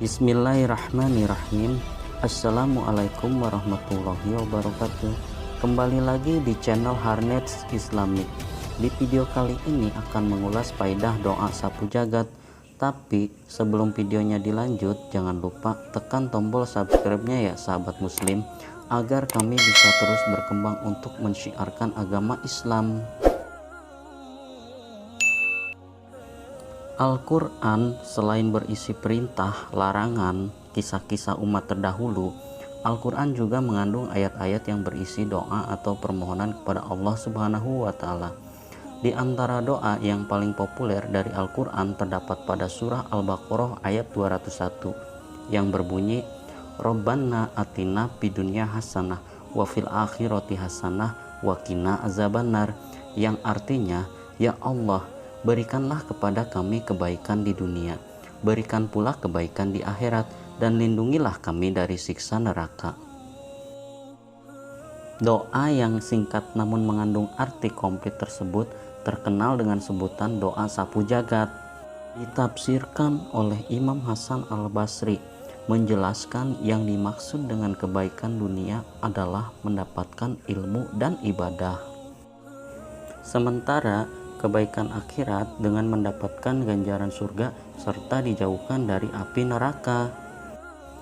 Bismillahirrahmanirrahim. Assalamualaikum warahmatullahi wabarakatuh. Kembali lagi di channel Harnets Islamic. Di video kali ini akan mengulas faedah doa sapu jagat. Tapi sebelum videonya dilanjut, jangan lupa tekan tombol subscribe-nya ya sahabat muslim, agar kami bisa terus berkembang untuk mensyiarkan agama Islam. Al-Quran selain berisi perintah, larangan, kisah-kisah umat terdahulu, Al-Quran juga mengandung ayat-ayat yang berisi doa atau permohonan kepada Allah Subhanahu wa Ta'ala. Di antara doa yang paling populer dari Al-Quran terdapat pada surah Al-Baqarah ayat 201 yang berbunyi, Rabbana atina fid dunya hasanah wa fil akhirati hasanah wa qina azabannar, yang artinya, ya Allah, berikanlah kepada kami kebaikan di dunia, berikan pula kebaikan di akhirat, dan lindungilah kami dari siksa neraka. Doa yang singkat namun mengandung arti komplit tersebut terkenal dengan sebutan doa sapu jagat. Ditafsirkan oleh Imam Hasan Al-Basri, menjelaskan yang dimaksud dengan kebaikan dunia adalah mendapatkan ilmu dan ibadah. Sementara kebaikan akhirat dengan mendapatkan ganjaran surga serta dijauhkan dari api neraka.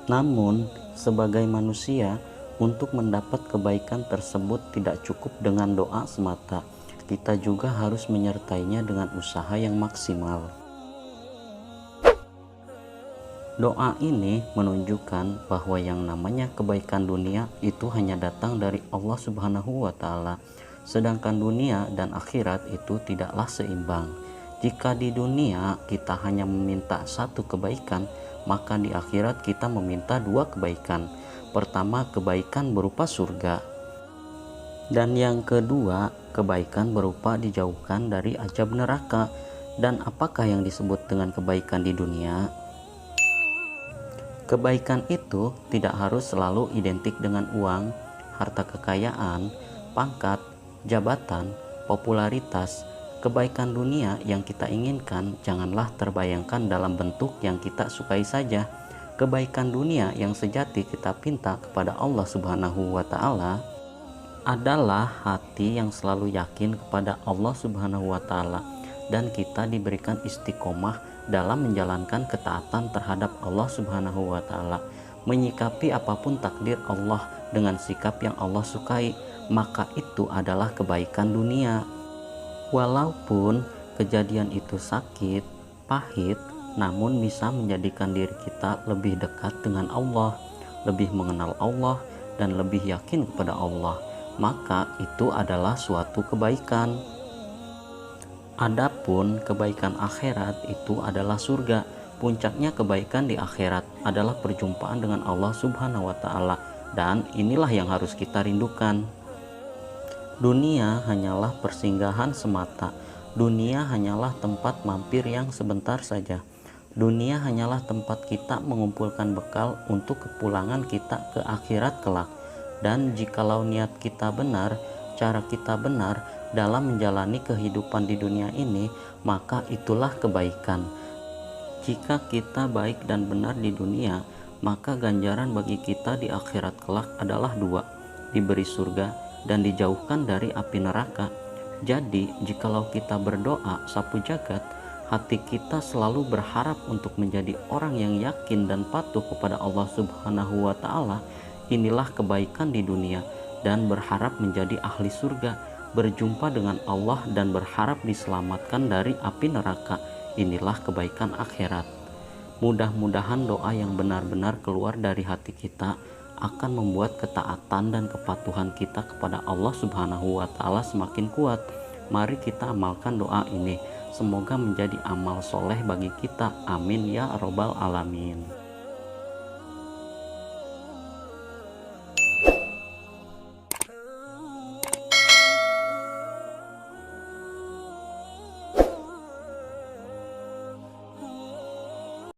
Namun, sebagai manusia, untuk mendapat kebaikan tersebut tidak cukup dengan doa semata. Kita juga harus menyertainya dengan usaha yang maksimal. Doa ini menunjukkan bahwa yang namanya kebaikan dunia itu hanya datang dari Allah Subhanahu wa Ta'ala. Sedangkan dunia dan akhirat itu tidaklah seimbang. Jika di dunia kita hanya meminta satu kebaikan, maka di akhirat kita meminta dua kebaikan. Pertama, kebaikan berupa surga, dan yang kedua, kebaikan berupa dijauhkan dari azab neraka. Dan apakah yang disebut dengan kebaikan di dunia? Kebaikan itu tidak harus selalu identik dengan uang, harta kekayaan, pangkat, jabatan, popularitas. Kebaikan dunia yang kita inginkan janganlah terbayangkan dalam bentuk yang kita sukai saja. Kebaikan dunia yang sejati kita pinta kepada Allah Subhanahu wa Ta'ala adalah hati yang selalu yakin kepada Allah Subhanahu wa Ta'ala, dan kita diberikan istiqomah dalam menjalankan ketaatan terhadap Allah Subhanahu wa Ta'ala, menyikapi apapun takdir Allah dengan sikap yang Allah sukai, maka itu adalah kebaikan dunia. Walaupun kejadian itu sakit, pahit, namun bisa menjadikan diri kita lebih dekat dengan Allah, lebih mengenal Allah, dan lebih yakin kepada Allah, maka itu adalah suatu kebaikan. Adapun kebaikan akhirat itu adalah surga. Puncaknya kebaikan di akhirat adalah perjumpaan dengan Allah Subhanahu wa Ta'ala, dan inilah yang harus kita rindukan. Dunia hanyalah persinggahan semata. Dunia hanyalah tempat mampir yang sebentar saja. Dunia hanyalah tempat kita mengumpulkan bekal untuk kepulangan kita ke akhirat kelak. Dan jikalau niat kita benar, cara kita benar dalam menjalani kehidupan di dunia ini, maka itulah kebaikan. Jika kita baik dan benar di dunia, maka ganjaran bagi kita di akhirat kelak adalah dua, diberi surga dan dijauhkan dari api neraka. Jadi, jikalau kita berdoa sapu jagat, hati kita selalu berharap untuk menjadi orang yang yakin dan patuh kepada Allah Subhanahu wa Ta'ala. Inilah kebaikan di dunia, dan berharap menjadi ahli surga, berjumpa dengan Allah dan berharap diselamatkan dari api neraka. Inilah kebaikan akhirat. Mudah-mudahan doa yang benar-benar keluar dari hati kita akan membuat ketaatan dan kepatuhan kita kepada Allah Subhanahu wa Ta'ala semakin kuat. Mari kita amalkan doa ini. Semoga menjadi amal soleh bagi kita. Amin ya Rabbal Alamin.